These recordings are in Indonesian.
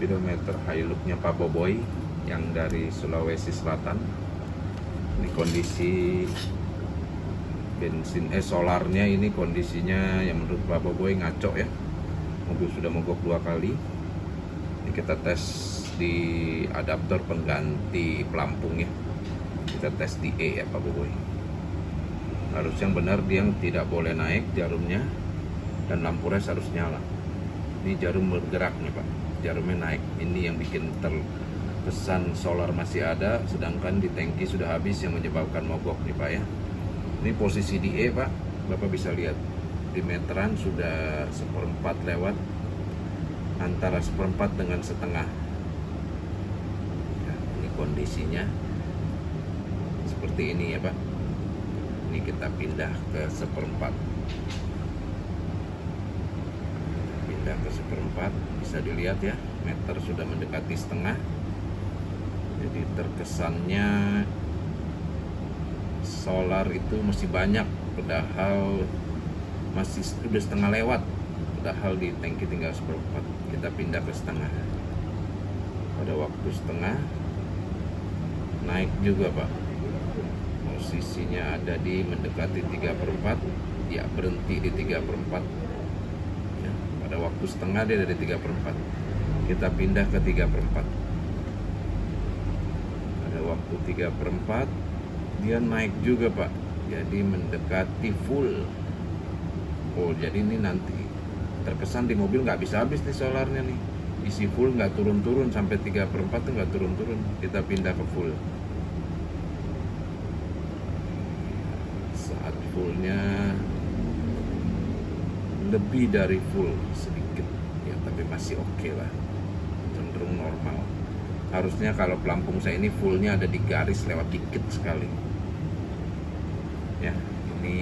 speedometer Hilux-nya Pak Boboy yang dari Sulawesi Selatan. Ini kondisi solarnya, ini kondisinya yang menurut Pak Boboy ngaco ya. Mobil sudah mogok 2 kali. Ini kita tes di adaptor pengganti pelampung ya. Kita tes di E ya Pak Boboy. Harus yang benar, dia tidak boleh naik jarumnya dan lampu res harus nyala. Ini jarum bergerak nih Pak, jarumnya naik. Ini yang bikin terkesan solar masih ada, sedangkan di tangki sudah habis, yang menyebabkan mogok nih Pak ya. Ini posisi di E Pak, Bapak bisa lihat di meteran sudah 1/4 lewat, antara 1/4 dengan setengah ya. Ini kondisinya seperti ini ya Pak. Ini kita pindah ke 1/4, pindah ke 1/4, bisa dilihat ya, meter sudah mendekati setengah. Jadi terkesannya solar itu masih banyak, padahal masih sudah setengah lewat, padahal di tangki tinggal 1/4. Kita pindah ke setengah. Pada waktu setengah naik juga Pak, posisinya ada di mendekati 3/4, ya berhenti di 3/4 ya. Pada waktu setengah dia dari 3/4, kita pindah ke 3/4. Pada waktu 3/4 dia naik juga Pak, jadi mendekati full. Oh, jadi ini nanti terkesan di mobil nggak bisa habis nih solarnya nih, isi full nggak turun-turun, sampai 3/4 tuh nggak turun-turun. Kita pindah ke full. Saat fullnya lebih dari full sedikit ya, tapi masih oke lah, cenderung normal. Harusnya kalau pelampung saya ini fullnya ada di garis, lewat dikit sekali ya. Ini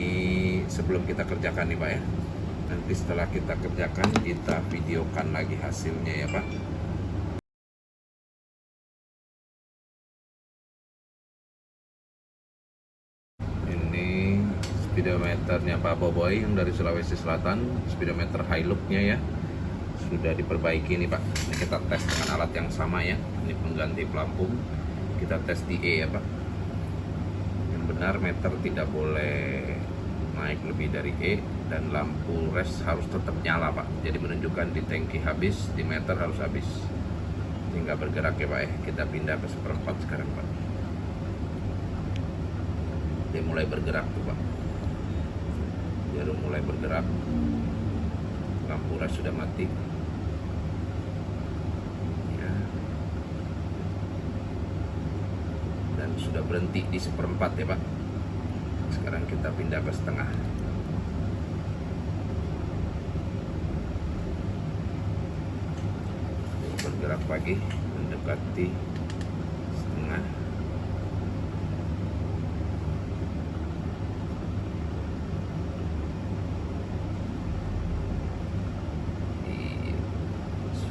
sebelum kita kerjakan nih Pak ya, nanti setelah kita kerjakan kita videokan lagi hasilnya ya Pak. Ini speedometernya Pak Boboy yang dari Sulawesi Selatan, speedometer Hilux-nya ya, sudah diperbaiki nih Pak. Ini kita tes dengan alat yang sama ya, ini pengganti pelampung. Kita tes di E ya Pak. Yang benar, meter tidak boleh naik lebih dari E, dan lampu res harus tetap nyala Pak. Jadi menunjukkan di tangki habis, di meter harus habis. Ini nggak bergerak ya Pak ya. Kita pindah ke 1/4 sekarang Pak. Dia mulai bergerak tuh Pak, jarum mulai bergerak, lampu res sudah mati ya, dan sudah berhenti di 1/4 ya Pak. Sekarang kita pindah ke setengah. Bergerak lagi mendekati setengah.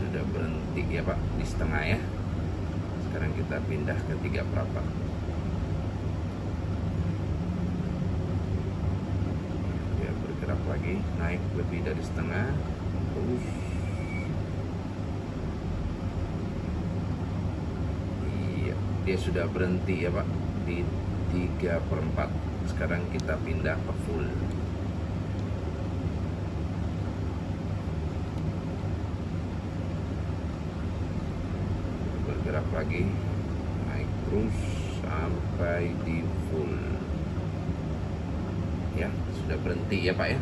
Sudah berhenti ya Pak di setengah ya. Sekarang kita pindah ke 3/4. Ya, bergerak lagi, naik lebih dari setengah, terus iya, dia sudah berhenti ya Pak di 3/4. Sekarang kita pindah ke full. Bergerak lagi, naik terus sampai di full ya. Sudah berhenti ya Pak ya,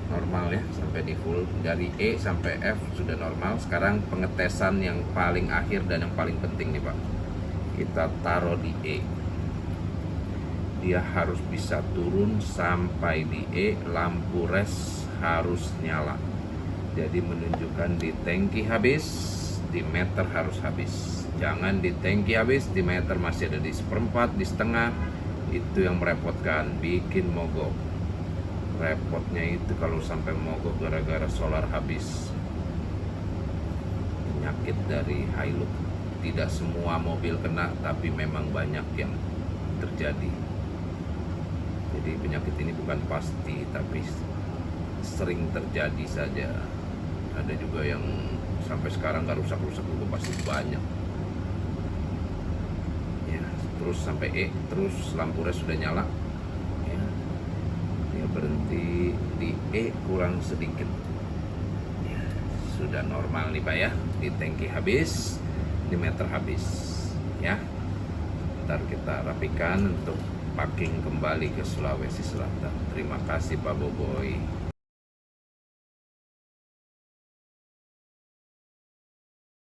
normal ya, sampai di full. Dari E sampai F sudah normal. Sekarang pengetesan yang paling akhir dan yang paling penting nih Pak, kita taruh di E. Dia harus bisa turun sampai di E, lampu res harus nyala. Jadi menunjukkan di tangki habis, di meter harus habis. Jangan di tangki habis, di meter masih ada di 1/4, di setengah. Itu yang merepotkan, bikin mogok. Repotnya itu kalau sampai mogok gara-gara solar habis. Penyakit dari Hilux. Tidak semua mobil kena, tapi memang banyak yang terjadi. Jadi penyakit ini bukan pasti, tapi sering terjadi saja. Ada juga yang sampai sekarang nggak rusak-rusak juga pasti banyak ya. Terus sampai E, terus lampu res sudah nyala ya. Dia berhenti di E kurang sedikit ya. Sudah normal nih Pak ya, di tangki habis, di meter habis ya. Ntar kita rapikan untuk packing kembali ke Sulawesi Selatan. Terima kasih Pak Boboy.